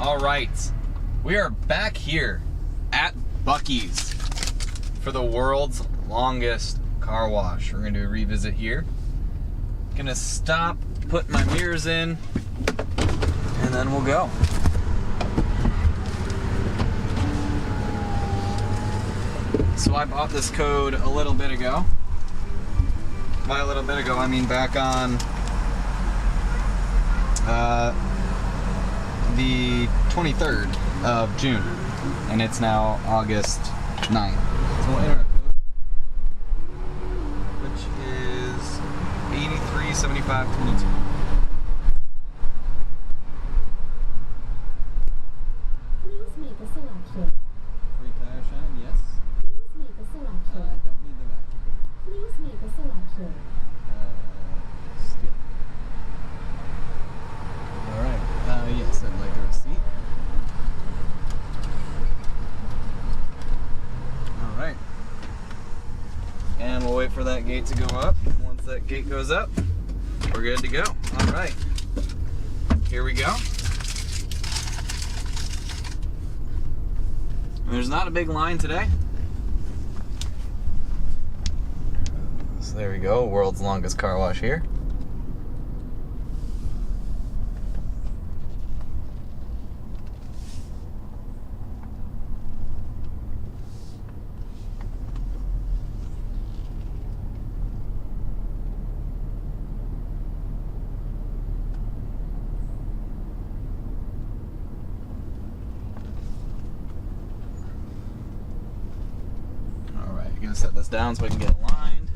All right, we are back here at Buc-ee's for the world's longest car wash. We're gonna do a revisit here. Gonna stop, put my mirrors in, and then we'll go. So I bought this code a little bit ago. By a little bit ago, I mean back on the 23rd of June, and it's now August 9th. So we'll enter a code, which is 837522. Please make a selection. Free tire shine, yes. Please make a selection. I don't need the vacuum. Please make a selection. Skip. Alright, yes, I'd like a receipt. Alright. And we'll wait for that gate to go up. Once that gate goes up, we're good to go. Alright. Here we go. There's not a big line today. So there we go, world's longest car wash here. Alright, gonna set this down so I can get aligned.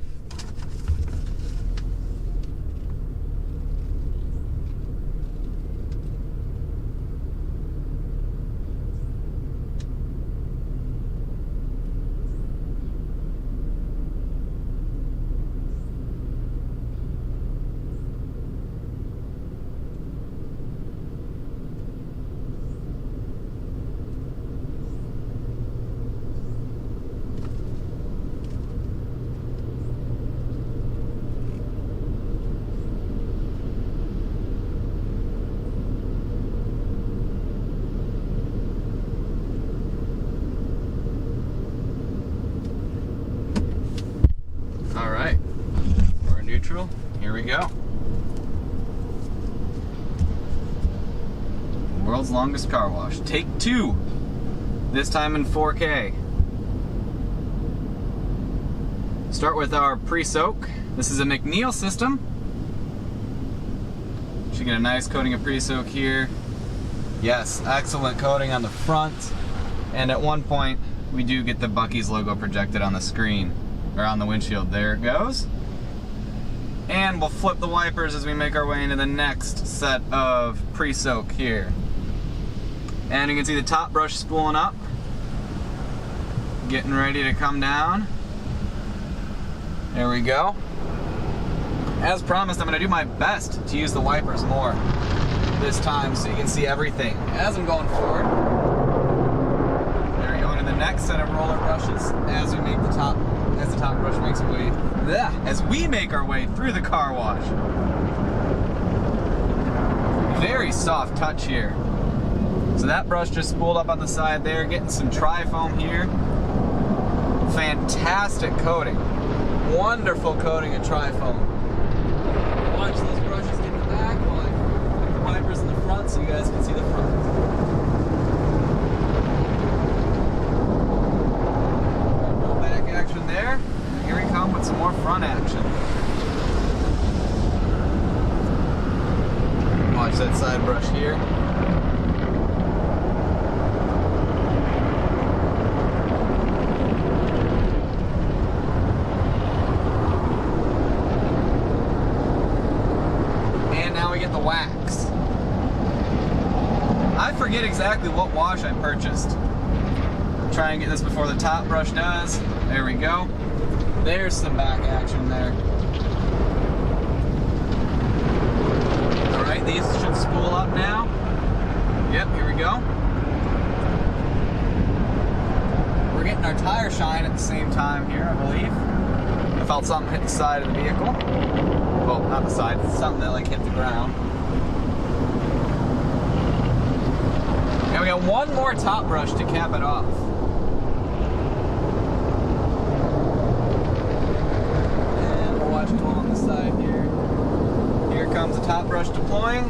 Alright, we're neutral. Here we go. World's longest car wash. Take 2. This time in 4K. Start with our pre-soak. This is a McNeil system. Should get a nice coating of pre-soak here. Yes, excellent coating on the front. And at one point, we do get the Buc-ee's logo projected on the screen. Or on the windshield. There it goes. And we'll flip the wipers as we make our way into the next set of pre-soak here. And you can see the top brush spooling up. Getting ready to come down. There we go. As promised, I'm going to do my best to use the wipers more this time so you can see everything as I'm going forward. There we go into the next set of roller brushes as we make the top brush makes its way, as we make our way through the car wash. Very soft touch here. So that brush just spooled up on the side there, getting some tri-foam here. Fantastic coating. Wonderful coating of tri-foam. Watch those brushes get in the back while I put the wipers in the front so you guys can see the front. Action there. Here we come with some more front action. Watch that side brush here. And now we get the wax. I forget exactly what wash I purchased. Try and get this before the top brush does. There we go. There's some back action there. Alright, these should spool up now. Yep, here we go. We're getting our tire shine at the same time here, I believe. I felt something hit the side of the vehicle. Well, not the side, something that like hit the ground. we got one more top brush to cap it off. And we'll watch it along the side here. Here comes the top brush deploying.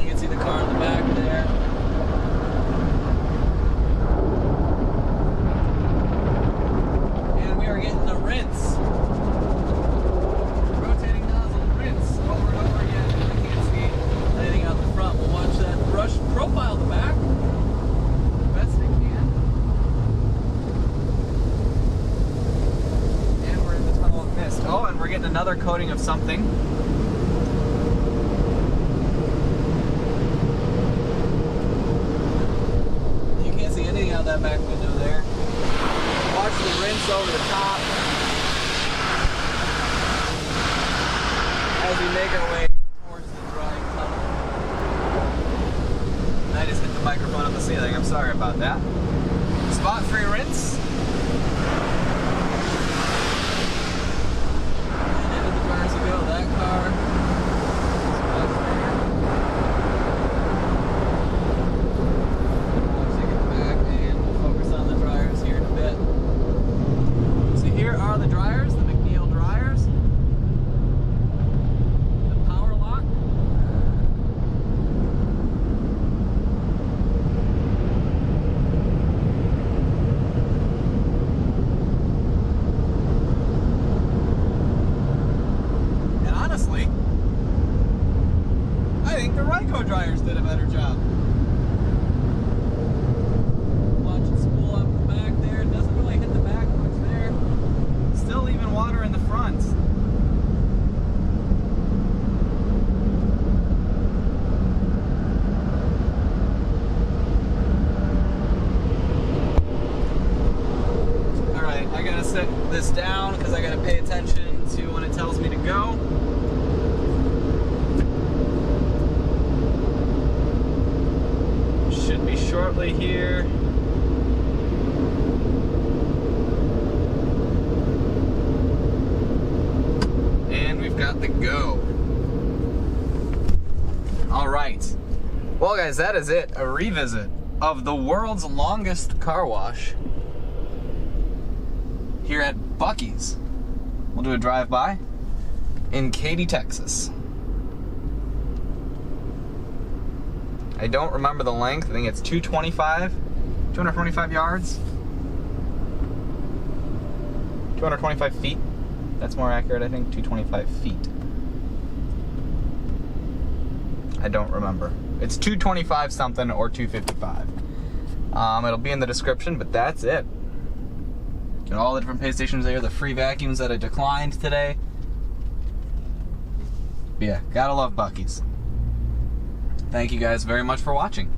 You can see the car in the back there. And we are getting a rinse. Rotating nozzle rinse over and over again. I can't see anything out the front. We'll watch that brush profile the back. Best it can. And we're in the tunnel of mist. Oh, and we're getting another coating of something. You can't see anything out that back window there. Watch the rinse over the top as we make our way towards the drying tunnel. I just hit the microphone on the ceiling. I'm sorry about that. Spot-free rinse. And into the cars we go. That car. Spot-free. I'll take it back and we'll focus on the dryers here in a bit. So here are the dryers, the McNeil dryers. The power lock. And honestly, I think the Ryco dryers did a better job. Watch it spool up the back there. It doesn't really hit the back much there. Still leaving water in the front. Alright, I gotta set this down because I gotta pay attention to when it tells me to go. Should be shortly here. And we've got the go. All right. Well, guys, that is it. A revisit of the world's longest car wash here at Buc-ee's. We'll do a drive-by in Katy, Texas. I don't remember the length. I think it's 225 yards. 225 feet. That's more accurate, I think. 225 feet. I don't remember. It's 225 something or 255. It'll be in the description, but that's it. Got all the different pay stations there, the free vacuums that I declined today. But yeah, gotta love Buc-ee's. Thank you guys very much for watching.